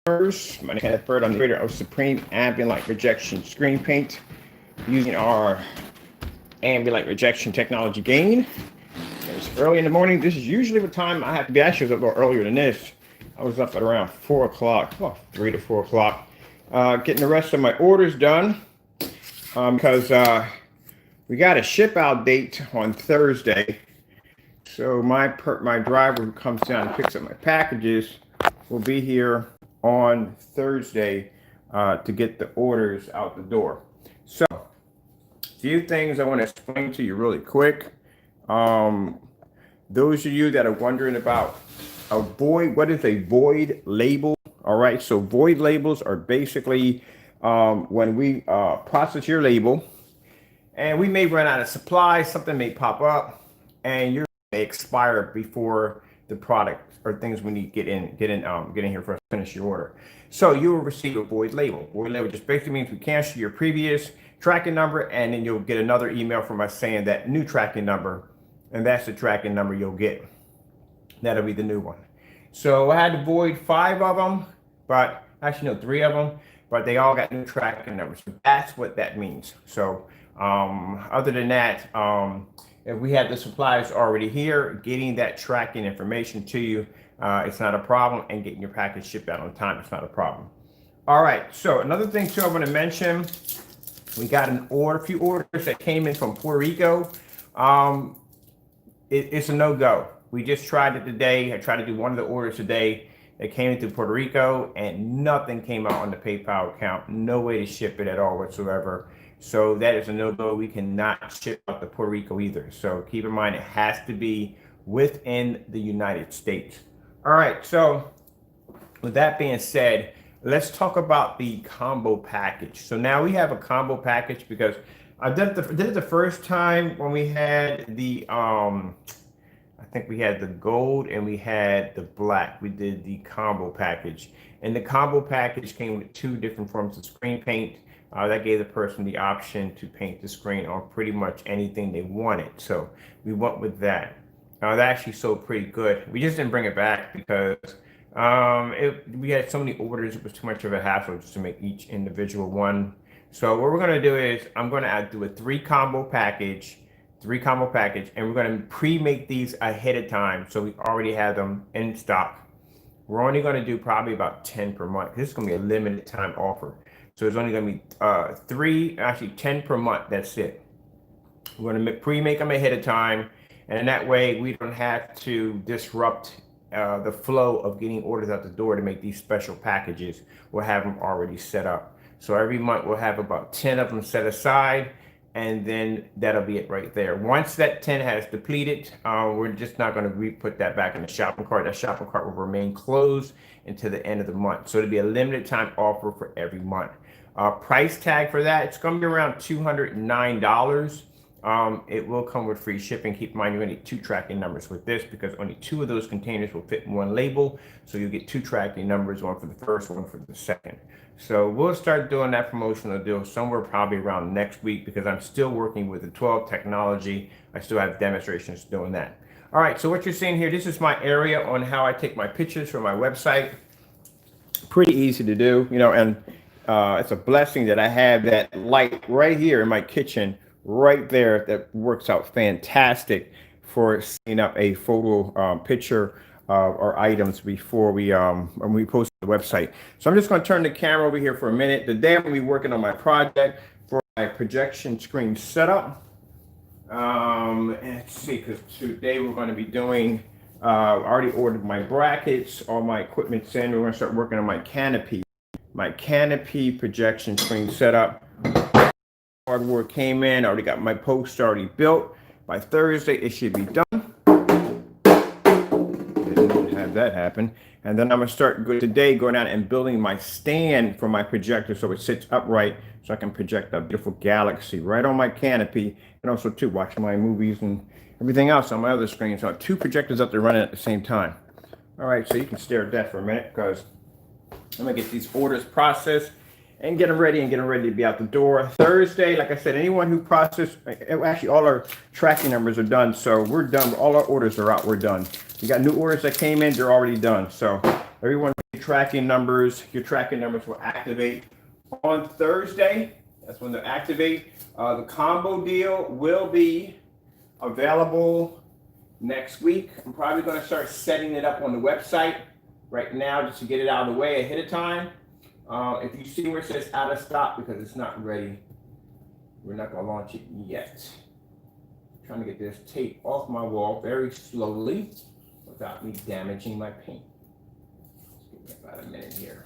My name is Kenneth Bird. I'm the creator of Supreme Ambient Light Rejection Screen Paint using our ambient light rejection technology gain. It's early in the morning. This is usually what time I have to be. Actually, I was up a little earlier than this. I was up at around 4 o'clock, well, 3 to 4 o'clock, getting the rest of my orders done because we got a ship out date on Thursday. So my driver who comes down and picks up my packages will be here on Thursday to get the orders out the door. So a few things I want to explain to you really quick. Those of you that are wondering about a void, what is a void label? All right, so void labels are basically when we process your label and we may run out of supply, something may pop up and you may expire before the product or things we need get in here for us to finish your order. So you will receive a void label. Void label just basically means we cancel your previous tracking number and then you'll get another email from us saying that new tracking number, and that's the tracking number you'll get. That'll be the new one. So I had to void 5 of them, but actually no, 3 of them, but they all got new tracking numbers. So that's what that means. So other than that, if we had the supplies already here, getting that tracking information to you, it's not a problem, and getting your package shipped out on time, it's not a problem. All right, so another thing too I want to mention, we got a few orders that came in from Puerto Rico. It's a no-go. We just tried it today. I tried to do one of the orders today that came into Puerto Rico and nothing came out on the PayPal account. No way to ship it at all whatsoever. So that is a no-go. We cannot ship out to Puerto Rico either. So keep in mind, it has to be within the United States. All right, so with that being said, let's talk about the combo package. So now we have a combo package because I did it the first time when we had the, I think we had the gold and we had the black. We did the combo package. And the combo package came with 2 different forms of screen paint. That gave the person the option to paint the screen on pretty much anything they wanted. So we went with that. That actually sold pretty good. We just didn't bring it back because we had so many orders. It was too much of a hassle just to make each individual one. So what we're going to do is I'm going to do a 3 combo package, and we're going to pre-make these ahead of time. So we already have them in stock. We're only going to do probably about 10 per month. This is going to be a limited time offer. So it's only going to be 10 per month. That's it. We're going to pre-make them ahead of time. And that way we don't have to disrupt the flow of getting orders out the door to make these special packages. We'll have them already set up. So every month we'll have about 10 of them set aside, and then that'll be it right there. Once that 10 has depleted, we're just not going to put that back in the shopping cart. That shopping cart will remain closed until the end of the month. So it'll be a limited time offer for every month. Price tag for that, it's going to be around $209. It will come with free shipping. Keep in mind, you're going to need 2 tracking numbers with this because only 2 of those containers will fit in one label. So you get 2 tracking numbers, one for the first, one for the second. So we'll start doing that promotional deal somewhere probably around next week because I'm still working with the 12 technology. I still have demonstrations doing that. All right, so what you're seeing here, this is my area on how I take my pictures for my website. Pretty easy to do, you know, and it's a blessing that I have that light right here in my kitchen right there that works out fantastic for setting up a photo picture or items before when we post the website. So I'm just going to turn the camera over here for a minute. Today I'm going to be working on my project for my projection screen setup. Let's see, because today we're going to be doing, I already ordered my brackets, all my equipment's in. We're going to start working on my canopy projection screen setup. Hardware came in, I already got my post already built. By Thursday, it should be done. Didn't have that happen. And then I'm gonna start today going out and building my stand for my projector so it sits upright so I can project a beautiful galaxy right on my canopy, and also too watching my movies and everything else on my other screen. So I have 2 projectors up there running at the same time. All right, so you can stare at that for a minute because I'm gonna get these orders processed and get them ready to be out the door. Thursday, like I said, anyone who processed, actually all our tracking numbers are done, so we're done. All our orders are out, we're done. We got new orders that came in, they're already done. So everyone tracking numbers. Your tracking numbers will activate on Thursday. That's when they activate. The combo deal will be available next week. I'm probably going to start setting it up on the website right now just to get it out of the way ahead of time. If you see where it says out of stock, because it's not ready, we're not going to launch it yet. I'm trying to get this tape off my wall very slowly without me damaging my paint. Let's give me about a minute here.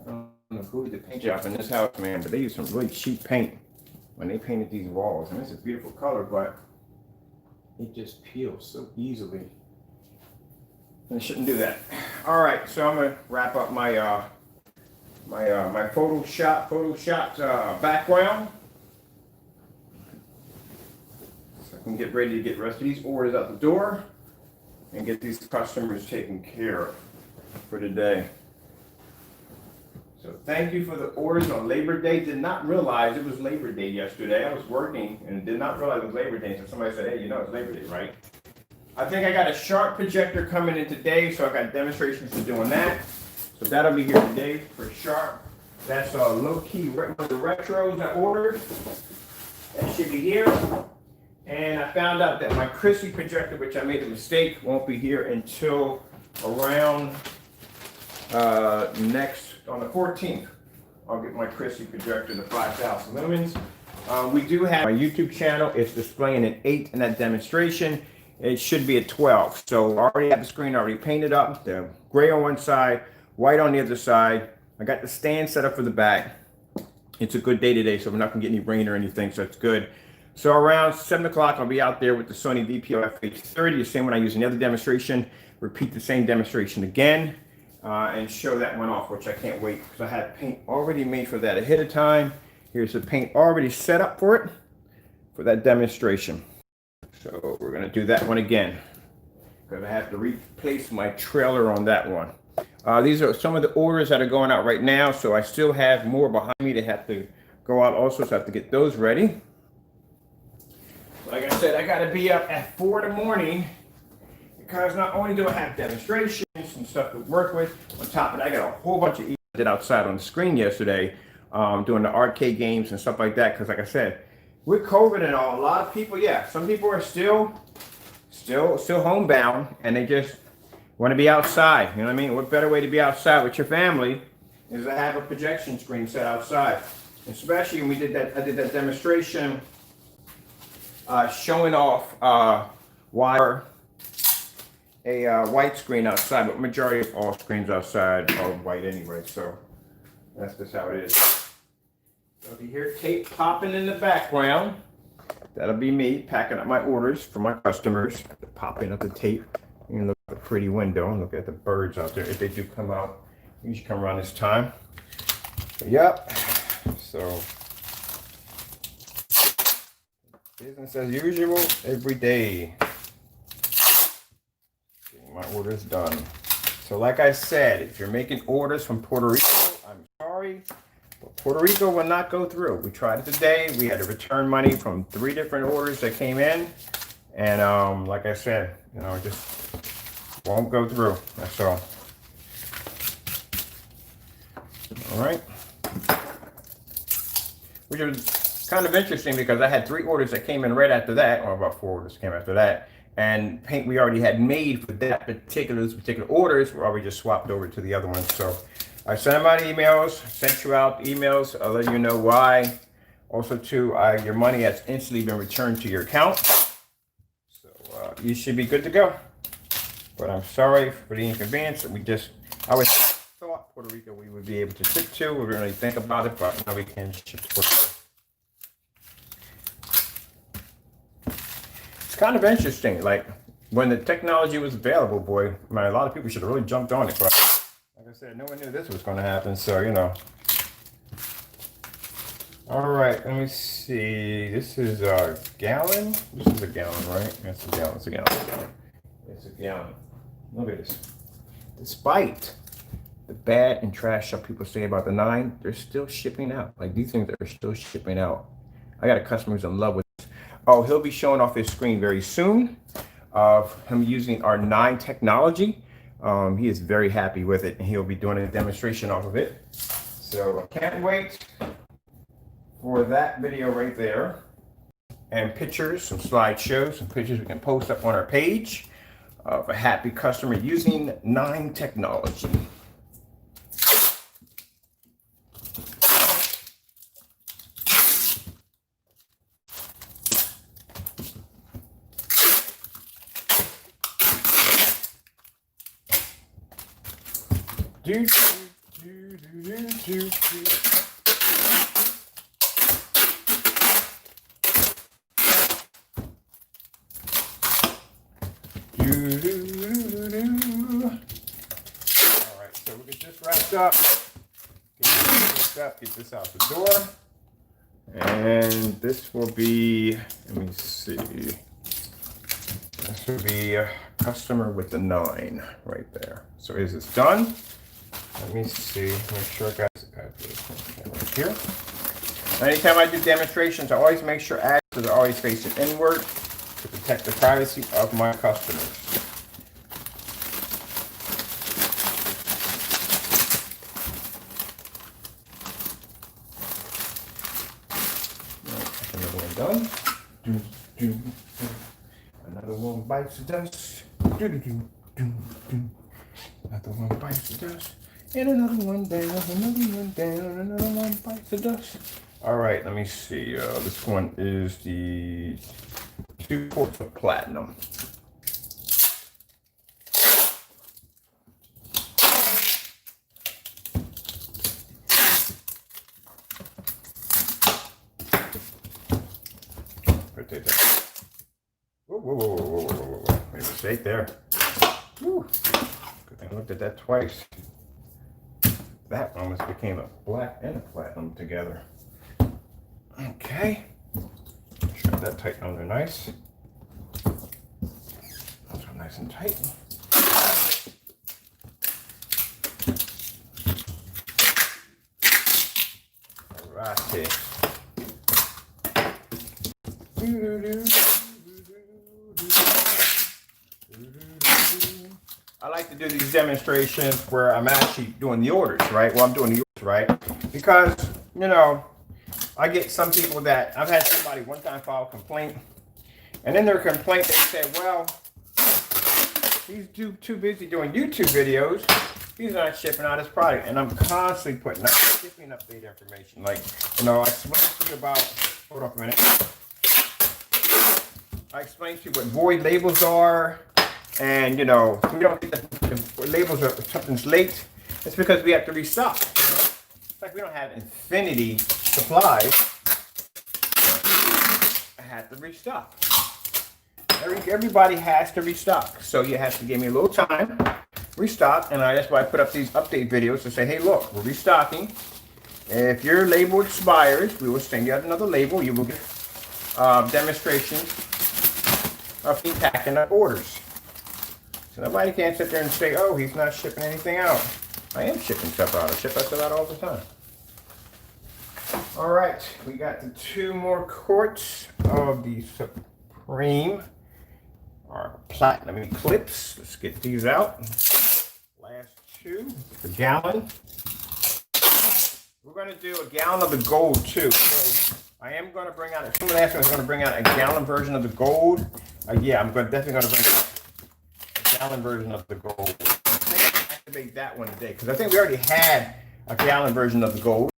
I don't know who did the paint job in this house, man, but they used some really cheap paint when they painted these walls. And it's a beautiful color, but it just peels so easily. And I shouldn't do that. All right, so I'm gonna wrap up my my Photoshop background, so I can get ready to get the rest of these orders out the door and get these customers taken care of for today. So thank you for the orders on Labor Day. Did not realize it was Labor Day yesterday. I was working and did not realize it was Labor Day. So somebody said, hey, you know it's Labor Day, right? I think I got a Sharp projector coming in today, so I got demonstrations for doing that. So that'll be here today for Sharp. That's low-key one of the retros I ordered. That should be here. And I found out that my Chrissy projector, which I made a mistake, won't be here until around on the 14th. I'll get my Chrissy projector, the 5,000 lumens. We do have my YouTube channel. It's displaying an 8 in that demonstration. It should be a 12. So I already have the screen already painted up. The gray on one side, white on the other side. I got the stand set up for the back. It's a good day today, so we're not gonna get any rain or anything, so it's good. So around 7 o'clock, I'll be out there with the Sony VPO FH30, the same one I used in the other demonstration. Repeat the same demonstration again. And show that one off, which I can't wait because I had paint already made for that ahead of time. Here's the paint already set up for it, for that demonstration. So we're gonna do that one again because I have to replace my trailer on that one. These are some of the orders that are going out right now, so I still have more behind me that have to go out also, so I have to get those ready. Like I said, I gotta be up at 4 in the morning because not only do I have demonstrations and stuff to work with, on top of it, I got a whole bunch of emails I did outside on the screen yesterday, doing the arcade games and stuff like that. Because like I said, with COVID and all, a lot of people, some people are still homebound and they just want to be outside. You know what I mean? What better way to be outside with your family is to have a projection screen set outside. Especially when we did that, I did that demonstration showing off why a white screen outside, but majority of all screens outside are white anyway, so that's just how it is. So if you hear tape popping in the background, that'll be me packing up my orders for my customers. The popping of the tape. You can look at the pretty window and look at the birds out there. If they do come out, you should come around this time. But, yep, so business as usual every day. My orders done. So like I said, if you're making orders from Puerto Rico, I'm sorry, but Puerto Rico will not go through. We tried it today. We had to return money from 3 different orders that came in. And like I said, it just won't go through. That's all. All right. Which was kind of interesting because I had 3 orders that came in right after that, or about 4 orders came after that. And paint we already had made for that particular orders were already just swapped over to the other ones. So I sent them out emails, sent you out emails. I'll let you know why. Also, too, your money has instantly been returned to your account. So you should be good to go. But I'm sorry for the inconvenience. I always thought Puerto Rico we would be able to ship to. We didn't really think about it, but now we can ship to Puerto Rico. Kind of interesting, like when the technology was available, boy, man, a lot of people should have really jumped on it, but like I said, no one knew this was going to happen, so all right, let me see. This is a gallon. This is a gallon, right? That's a gallon. It's a gallon. It's a gallon. Look at this. Despite the bad and trash stuff people say about the 9, they're still shipping out. Like these things are still shipping out. I got a customer who's in love with. Oh, he'll be showing off his screen very soon. of him using our 9 technology. He is very happy with it, and he'll be doing a demonstration off of it. So I can't wait for that video right there. And pictures, some slideshows, some pictures we can post up on our page of a happy customer using 9 technology. Do, do, do, do, do, do. Alright, so we get this wrapped up. Get this out the door. And this will be, let me see. This will be a customer with the 9 right there. So is this done? Let me see, make sure I got this right here. Anytime I do demonstrations, I always make sure axes are always facing inward to protect the privacy of my customers. Another one done. Another one bites the dust. Another one bites the dust. And another one down, another one down, another one bites the dust. All right, let me see. This one is the 2 quarts of platinum. Put that there. Whoa. Made a mistake there. Woo. Good thing I looked at that twice. That almost became a black and a platinum together. Okay. Shove that tight on there nice. Those are nice and tight. Alrighty. I like to do these demonstrations where I'm actually doing the orders, right? Well, I'm doing the orders, right? Because, you know, I get some people that, I've had somebody one time file a complaint, and in their complaint they said, well, he's too busy doing YouTube videos, he's not shipping out his product. And I'm constantly putting out shipping update information. Like, you know, I explained to you about, hold on a minute. I explained to you what void labels are. And, you know, we don't get the labels of something's late. It's because we have to restock. You know? It's like we don't have infinity supplies. I have to restock. Everybody has to restock. So you have to give me a little time, restock. And that's why I put up these update videos to say, hey, look, we're restocking. If your label expires, we will send you out another label. You will get demonstrations of me packing up orders. So nobody can sit there and say, oh, he's not shipping anything out. I am shipping stuff out. I ship stuff out all the time. All right, we got the 2 more quarts of the Supreme, our platinum eclipse. Let's get these out. Last 2, the gallon. We're going to do a gallon of the gold too. So I am going to bring out, someone asked me I was going to bring out a gallon version of the gold. Yeah, I'm definitely going to bring out gallon version of the gold. I think I activate that one today because I think we already had a gallon version of the gold.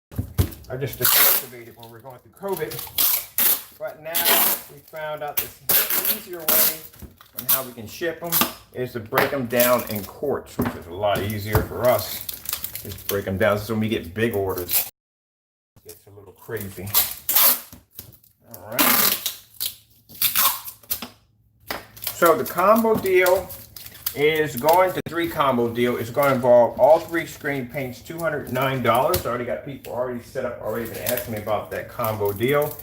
I just activated when we were going through COVID. But now we found out this easier way on how we can ship them is to break them down in quarts, which is a lot easier for us. Just break them down. So when we get big orders, it gets a little crazy. All right. So the combo deal is going to 3 combo deal. It's going to involve all 3 screen paints, $209. I already got people already set up, already been asking me about that combo deal.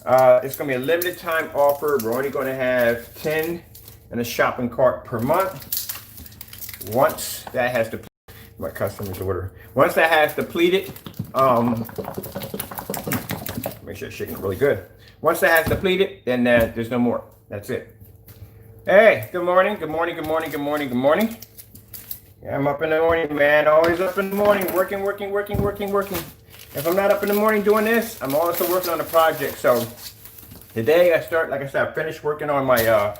It's going to be a limited time offer. We're only going to have 10 in a shopping cart per month. Once that has depleted, my customer's order. Once that has depleted, make sure it's shaking really good. Once that has depleted, then there's no more. That's it. Hey, good morning, good morning, good morning, good morning, good morning. Yeah, I'm up in the morning, man. Always up in the morning, working. If I'm not up in the morning doing this, I'm also working on a project. So today like I said, I finished working on my,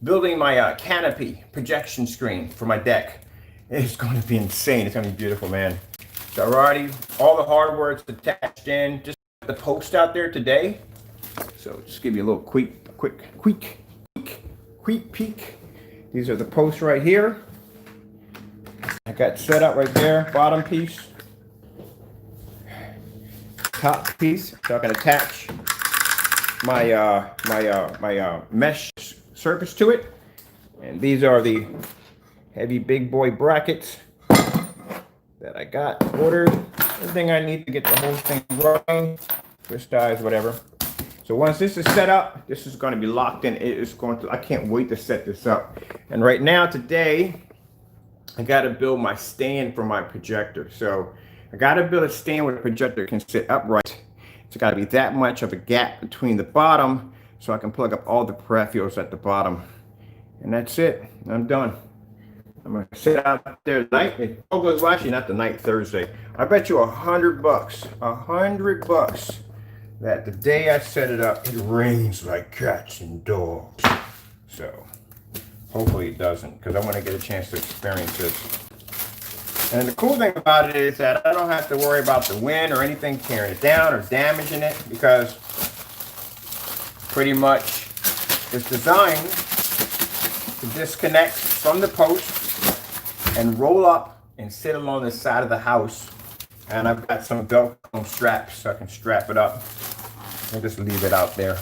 building my canopy projection screen for my deck. It's going to be insane. It's going to be beautiful, man. So already, all the hardware is attached in. Just put the post out there today. So just give you a little quick peek. These are the posts right here. I got set up right there, bottom piece, top piece, so I can attach my mesh surface to it. And these are the heavy big boy brackets that I got ordered. Everything I need to get the whole thing running, twist ties, whatever. So once this is set up, this is going to be locked in. It is going to, I can't wait to set this up. And right now, today, I got to build my stand for my projector. So I got to build a stand where the projector can sit upright. It's got to be that much of a gap between the bottom so I can plug up all the peripherals at the bottom. And that's it. I'm done. I'm going to sit out there tonight. It all goes well, actually not tonight, Thursday. I bet you $100, $100 that the day I set it up, it rains like cats and dogs. So hopefully it doesn't, because I want to get a chance to experience this. And the cool thing about it is that I don't have to worry about the wind or anything tearing it down or damaging it, because pretty much it's designed to disconnect from the post and roll up and sit along the side of the house. And I've got some Velcro straps so I can strap it up and just leave it out there.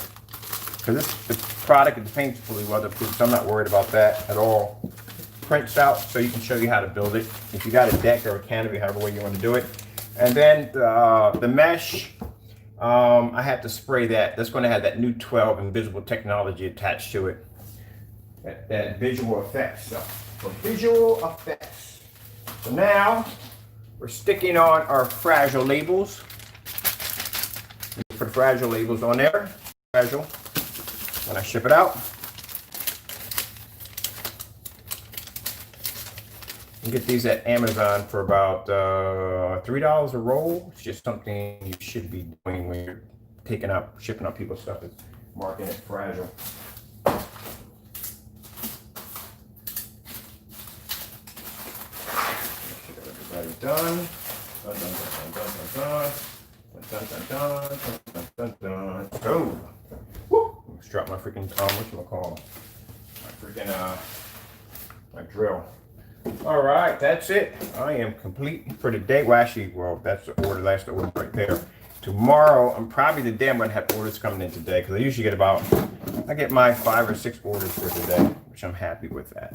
Because the product is paints fully weatherproof, so I'm not worried about that at all. Prints out so you can show you how to build it. If you got a deck or a canopy, however way you want to do it. And then the mesh, I have to spray that. That's going to have that new 12 invisible technology attached to it. That visual effects stuff. For visual effects. So now we're sticking on our fragile labels. Put fragile labels on there. Fragile. When I ship it out. You get these at Amazon for about $3 a roll. It's just something you should be doing when you're shipping out people's stuff, is marking it fragile. Everybody done. Dun, dun, dun, dun, dun, dun, dun, dun, dun, dun. Oh, woo! Let's drop my freaking whatchamacallit? My freaking my drill. All right, that's it. I am complete for the day. Well, actually, that's the order. That's the order right there. Tomorrow, I'm probably the day I'm gonna have orders coming in today, because I usually I get my 5 or 6 orders for today, which I'm happy with that.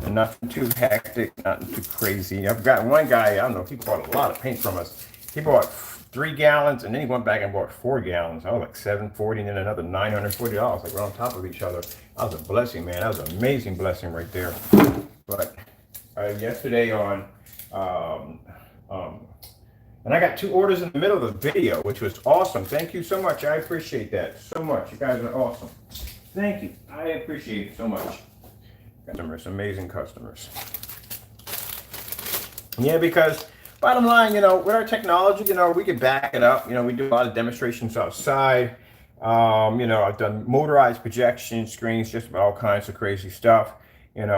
And nothing too hectic, nothing too crazy. I've got one guy, I don't know, he bought a lot of paint from us. He bought 3 gallons, and then he went back and bought 4 gallons. I was like $740, and then another $940. Like, we're on top of each other. That was a blessing, man. That was an amazing blessing right there. But yesterday and I got 2 orders in the middle of the video, which was awesome. Thank you so much. I appreciate that so much. You guys are awesome. Thank you. I appreciate it so much. Customers, amazing customers. Yeah, because bottom line, with our technology, we can back it up. We do a lot of demonstrations outside. I've done motorized projection screens, just about all kinds of crazy stuff. And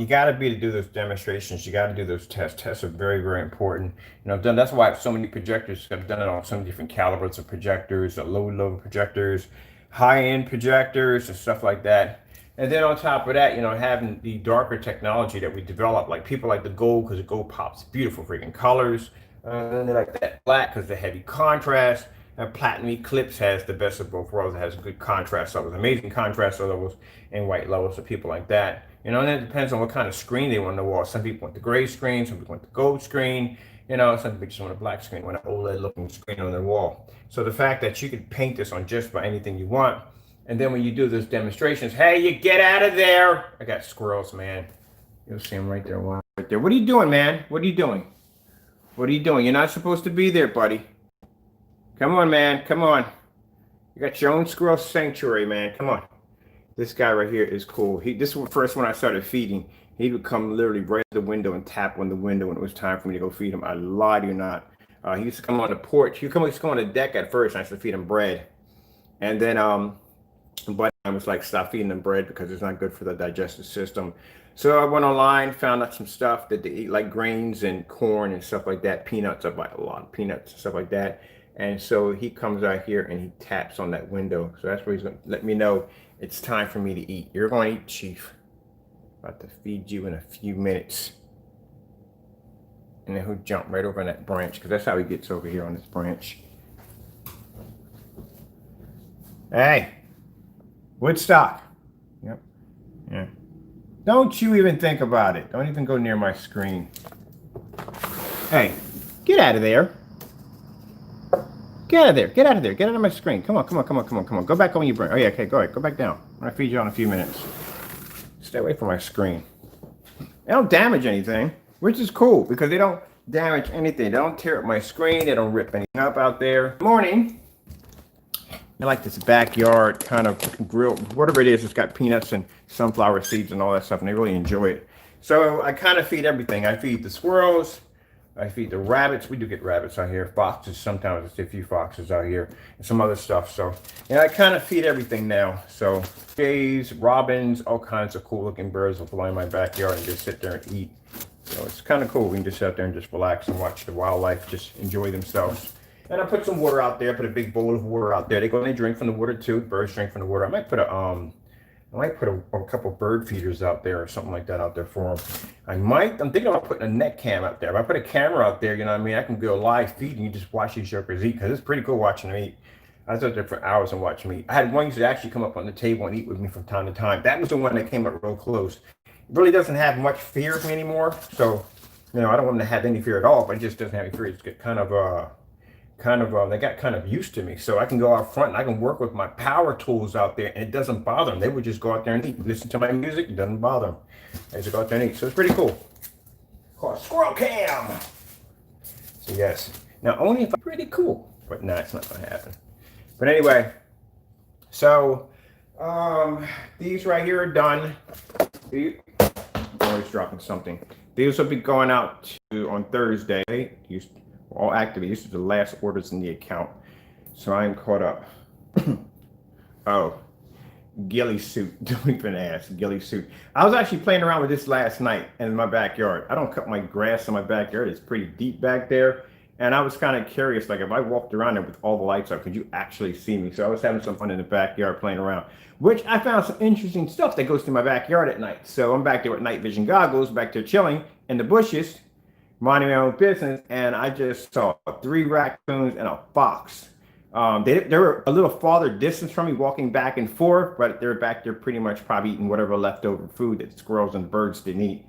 you got to be to do those demonstrations. You got to do those tests. Tests are very, very important. That's why I have so many projectors. I've done it on so many different calibers of projectors, low projectors, high-end projectors, and stuff like that. And then on top of that, having the darker technology that we develop, like people like the gold, because the gold pops beautiful freaking colors. Then they like that black because the heavy contrast. And platinum eclipse has the best of both worlds. It has good contrast levels, amazing contrast levels, and white levels for people like that. And it depends on what kind of screen they want on the wall. Some people want the gray screen, some people want the gold screen. Some people just want a black screen, want an OLED looking screen on the wall. So the fact that you can paint this on just about anything you want. And then when you do those demonstrations, hey, you get out of there. I got squirrels, man. You'll see them right there. Right there. What are you doing, man? What are you doing? What are you doing? You're not supposed to be there, buddy. Come on, man. Come on. You got your own squirrel sanctuary, man. Come on. This guy right here is cool. This was the first one I started feeding. He would come literally right to the window and tap on the window when it was time for me to go feed him. I lie to you not. He used to come on the porch. He used to come on the deck at first, and I used to feed him bread. And then but I was like, stop feeding them bread because it's not good for the digestive system. So I went online, found out some stuff that they eat, like grains and corn and stuff like that. Peanuts, I buy a lot of peanuts and stuff like that. And so he comes out here and he taps on that window. So that's where he's going to let me know it's time for me to eat. You're going to eat, Chief. About to feed you in a few minutes. And then he'll jump right over on that branch because that's how he gets over here on this branch. Hey, Woodstock. Yep. Yeah. Don't you even think about it. Don't even go near my screen. Hey, get out of there. Get out of there. Get out of there. Get out of my screen. Come on, come on, come on, come on, come on. Go back on your brain. Oh, yeah, okay, go ahead. Go back down. I'm going to feed you in a few minutes. Stay away from my screen. They don't damage anything, which is cool because they don't damage anything. They don't tear up my screen. They don't rip anything up out there. Morning. I like this backyard kind of grill, whatever it is. It's got peanuts and sunflower seeds and all that stuff, and they really enjoy it. So I kind of feed everything. I feed the squirrels. I feed the rabbits. We do get rabbits out here. Foxes, sometimes I see a few foxes out here and some other stuff. So, yeah, I kind of feed everything now. So, jays, robins, all kinds of cool looking birds will fly in my backyard and just sit there and eat. So, it's kind of cool. We can just sit out there and just relax and watch the wildlife just enjoy themselves. And I put some water out there. I put a big bowl of water out there. They go and they drink from the water too. Birds drink from the water. I might put a couple bird feeders out there or something like that out there for them. I'm thinking about putting a net cam out there. If I put a camera out there, you know what I mean, I can go live feed and you just watch these jokers eat because it's pretty cool watching them eat. I was out there for hours and watching them eat. I had one used to actually come up on the table and eat with me from time to time. That was the one that came up real close. It really doesn't have much fear of me anymore. So, you know, I don't want them to have any fear at all, but it just doesn't have any fear. It's kind of they got kind of used to me, so I can go out front and I can work with my power tools out there and it doesn't bother them. They would just go out there and eat, listen to my music. It doesn't bother them. They just go out there and eat. So it's pretty cool. Called squirrel cam. So yes, now only if I'm pretty cool, but no, it's not gonna happen. But anyway, so these right here are done. Always dropping something. These will be going out on Thursday. All activated. This is the last orders in the account, so I am caught up. Oh, ghillie suit. Don't even ask. Ghillie suit. I was actually playing around with this last night in my backyard. I don't cut my grass in my backyard. It's pretty deep back there, and I was kind of curious, like if I walked around there with all the lights up, could you actually see me? So I was having some fun in the backyard playing around, which I found some interesting stuff that goes through my backyard at night. So I'm back there with night vision goggles, back there chilling in the bushes, minding my own business, and I just saw 3 raccoons and a fox. They were a little farther distance from me, walking back and forth, but they're back there pretty much probably eating whatever leftover food that squirrels and birds didn't eat.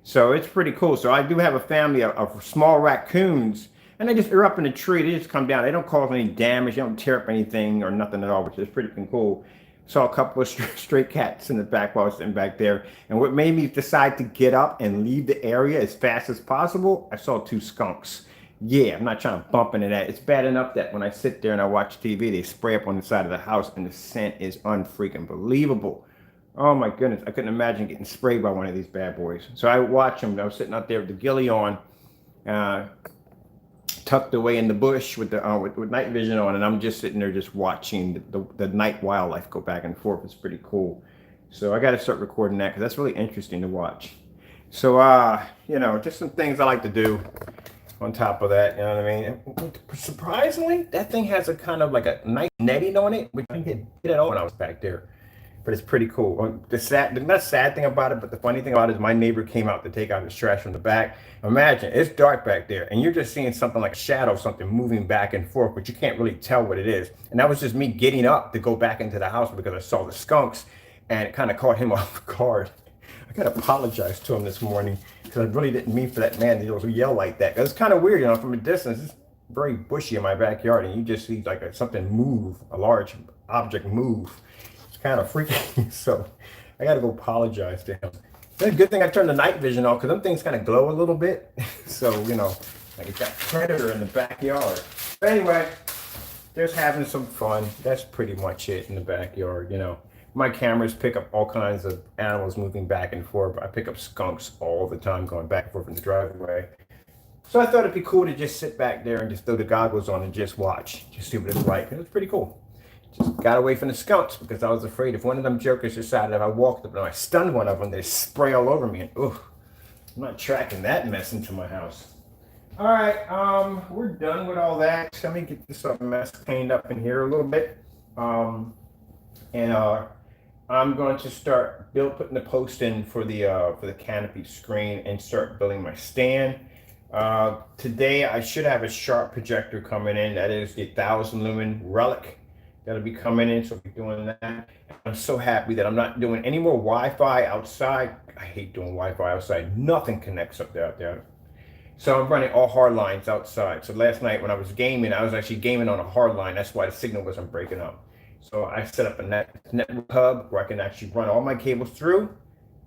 So it's pretty cool. So I do have a family of small raccoons, and they're up in a tree. They just come down. They don't cause any damage. They don't tear up anything or nothing at all, which is pretty cool. Saw a couple of stray cats in the back while I was sitting back there. And what made me decide to get up and leave the area as fast as possible, I saw 2 skunks. Yeah, I'm not trying to bump into that. It's bad enough that when I sit there and I watch TV, they spray up on the side of the house and the scent is unfreaking believable. Oh my goodness, I couldn't imagine getting sprayed by one of these bad boys. So I watch them. I was sitting out there with the ghillie on, tucked away in the bush with the with night vision on, and I'm just sitting there just watching the night wildlife go back and forth. It's pretty cool. So I got to start recording that because that's really interesting to watch. So you know, just some things I like to do on top of that, you know what I mean? Surprisingly, that thing has a kind of like a nice netting on it, which I didn't hit at all when I was back there. But it's pretty cool. The not sad thing about it, but the funny thing about it is my neighbor came out to take out his trash from the back. Imagine, it's dark back there, and you're just seeing something like a shadow, something moving back and forth, but you can't really tell what it is. And that was just me getting up to go back into the house because I saw the skunks, and it kind of caught him off guard. I gotta apologize to him this morning because I really didn't mean for that man to yell like that. Because it's kind of weird, you know, from a distance. It's very bushy in my backyard, and you just see like something move, a large object move. It's kind of freaky. So I gotta go apologize to him. It's a good thing I turned the night vision off because them things kind of glow a little bit. So, you know, like it's got predator in the backyard. But anyway, just having some fun. That's pretty much it in the backyard, you know. My cameras pick up all kinds of animals moving back and forth. I pick up skunks all the time going back and forth in the driveway. So I thought it'd be cool to just sit back there and just throw the goggles on and just watch, just see what it's like. And it was pretty cool. Just got away from the skunks because I was afraid if one of them jokers decided if I walked up and I stunned one of them, they'd spray all over me. And ooh, I'm not tracking that mess into my house. All right, we're done with all that. So let me get this mess cleaned up in here a little bit. I'm going to start putting the post in for the canopy screen and start building my stand. Today I should have a sharp projector coming in. That is the 1000 lumen relic that'll be coming in, so I'll be doing that. I'm so happy that I'm not doing any more Wi-Fi outside. I hate doing Wi-Fi outside. Nothing connects up there. So I'm running all hard lines outside. So last night when I was gaming, I was actually gaming on a hard line. That's why the signal wasn't breaking up. So I set up a network hub where I can actually run all my cables through,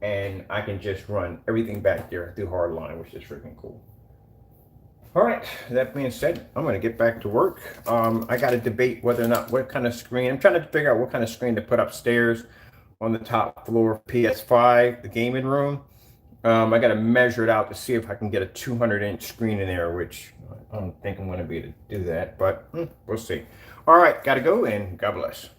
and I can just run everything back there through hard line, which is freaking cool. All right, that being said, I'm going to get back to work. I got to debate whether or not what kind of screen. I'm trying to figure out what kind of screen to put upstairs on the top floor of PS5, the gaming room. I got to measure it out to see if I can get a 200-inch screen in there, which I don't think I'm going to be able to do that, but we'll see. All right, got to go, and God bless.